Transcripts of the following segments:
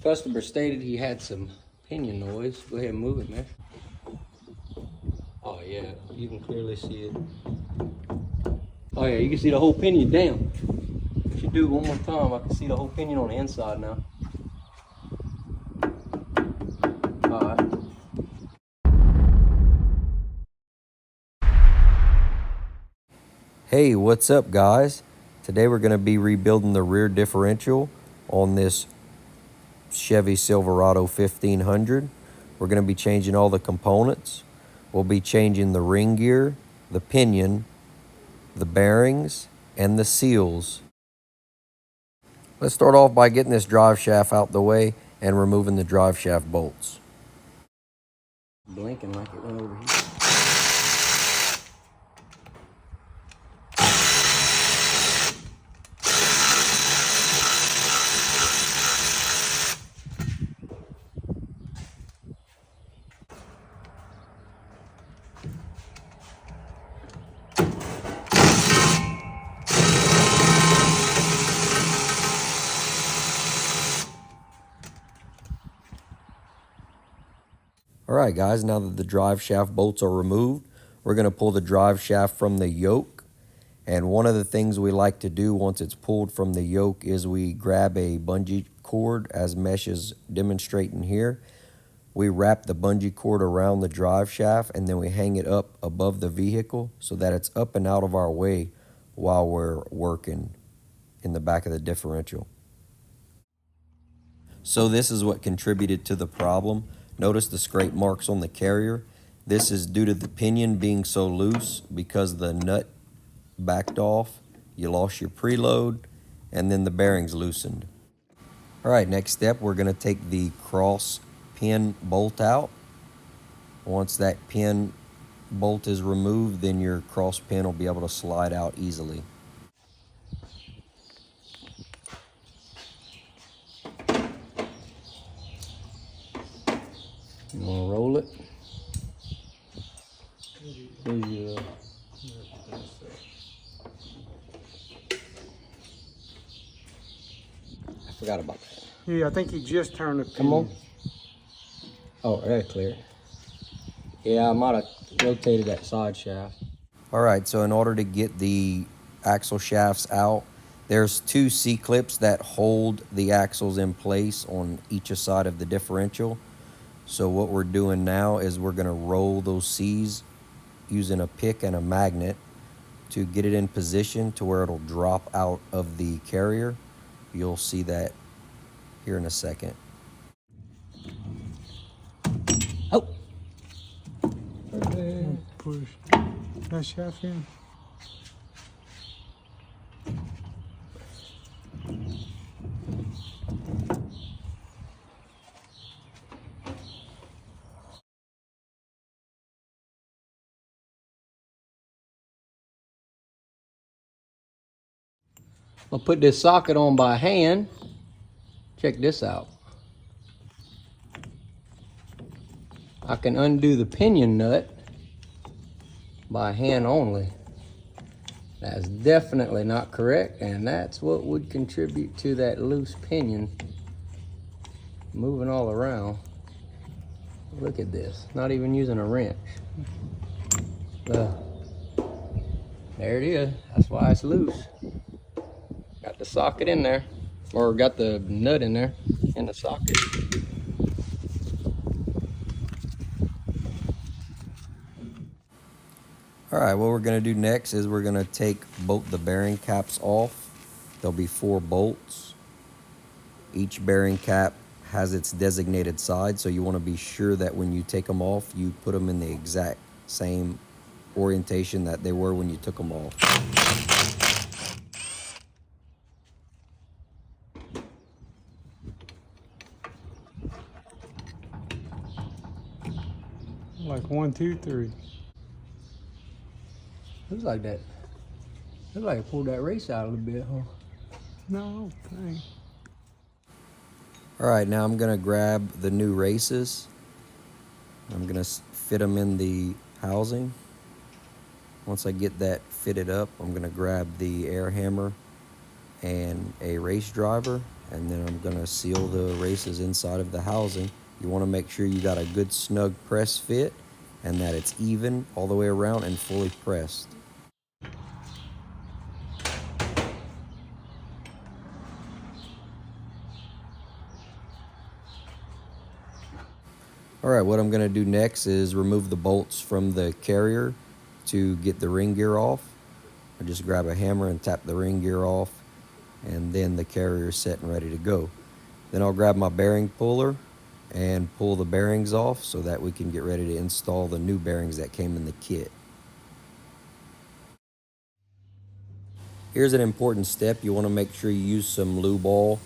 Customer stated he had some pinion noise. Go ahead and move it, man. Oh yeah, you can clearly see it. Oh yeah, you can see the whole pinion down. If you do it one more time, I can see the whole pinion on the inside now. Alright. Hey, what's up guys? Today we're going to be rebuilding the rear differential on this Chevy Silverado 1500. We're going to be changing all the components. We'll be changing the ring gear, the pinion, the bearings, and the seals. Let's start off by getting this drive shaft out the way and removing the drive shaft bolts. Blinking like it went over here. Alright guys, now that the drive shaft bolts are removed, we're going to pull the drive shaft from the yoke. And one of the things we like to do once it's pulled from the yoke is we grab a bungee cord, as Mesh is demonstrating here. We wrap the bungee cord around the drive shaft and then we hang it up above the vehicle so that it's up and out of our way while we're working in the back of the differential. So this is what contributed to the problem. Notice the scrape marks on the carrier. This is due to the pinion being so loose because the nut backed off, you lost your preload, and then the bearings loosened. All right, next step, we're gonna take the cross pin bolt out. Once that pin bolt is removed, then your cross pin will be able to slide out easily. You want to roll it? I forgot about that. Yeah, I think he just turned the pin. Come on. Oh, that's clear. Yeah, I might have rotated that side shaft. All right, so in order to get the axle shafts out, there's two C-clips that hold the axles in place on each side of the differential. So what we're doing now is we're gonna roll those C's using a pick and a magnet to get it in position to where it'll drop out of the carrier. You'll see that here in a second. Oh! Push that shaft in. I'll put this socket on by hand. Check this out. I can undo the pinion nut by hand only. That's definitely not correct, and that's what would contribute to that loose pinion moving all around. Look at this, not even using a wrench. There it is, that's why it's loose. Got the socket in there, or got the nut in there, in the socket. All right, what we're gonna do next is we're gonna take both the bearing caps off. There'll be 4 bolts. Each bearing cap has its designated side, so you wanna be sure that when you take them off, you put them in the exact same orientation that they were when you took them off. Like 1, 2, 3. Looks like that. Looks like it pulled that race out a little bit, huh? No, dang. All right, now I'm gonna grab the new races. I'm gonna fit them in the housing. Once I get that fitted up, I'm gonna grab the air hammer and a race driver, and then I'm gonna seal the races inside of the housing. You wanna make sure you got a good snug press fit and that it's even all the way around and fully pressed. All right, what I'm gonna do next is remove the bolts from the carrier to get the ring gear off. I just grab a hammer and tap the ring gear off, and then the carrier is set and ready to go. Then I'll grab my bearing puller and pull the bearings off so that we can get ready to install the new bearings that came in the kit. Here's an important step. You want to make sure you use some lube oil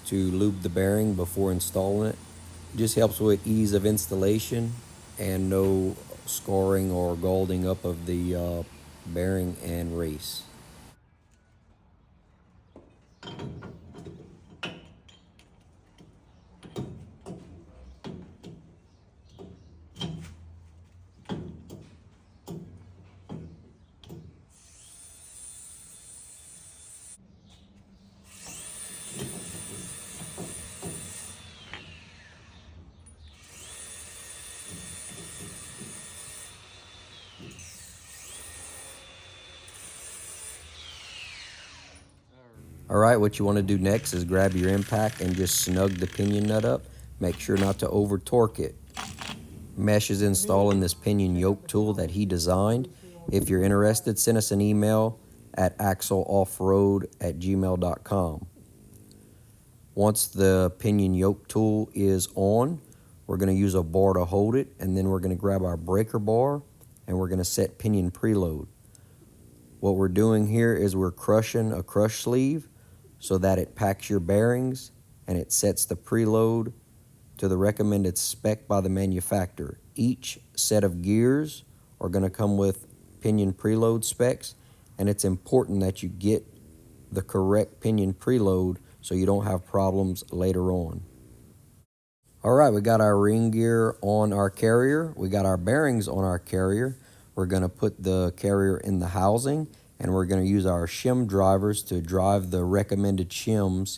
to lube the bearing before installing it. It just helps with ease of installation and no scoring or galding up of the bearing and race. All right, what you want to do next is grab your impact and just snug the pinion nut up. Make sure not to over torque it. Mesh is installing this pinion yoke tool that he designed. If you're interested, send us an email at axleoffroad@gmail.com. Once the pinion yoke tool is on, we're going to use a bar to hold it, and then we're going to grab our breaker bar and we're going to set pinion preload. What we're doing here is we're crushing a crush sleeve so that it packs your bearings and it sets the preload to the recommended spec by the manufacturer. Each set of gears are going to come with pinion preload specs, and it's important that you get the correct pinion preload so you don't have problems later on. All right, we got our ring gear on our carrier. We got our bearings on our carrier. We're going to put the carrier in the housing, and we're going to use our shim drivers to drive the recommended shims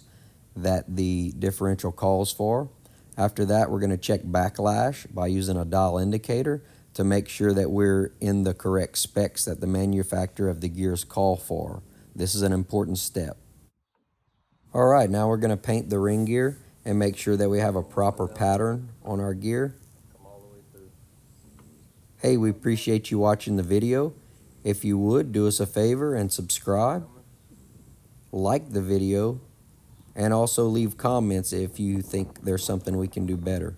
that the differential calls for. After that, we're going to check backlash by using a dial indicator to make sure that we're in the correct specs that the manufacturer of the gears call for. This is an important step. All right, now we're going to paint the ring gear and make sure that we have a proper pattern on our gear. Hey, we appreciate you watching the video. If you would, do us a favor and subscribe, like the video, and also leave comments if you think there's something we can do better.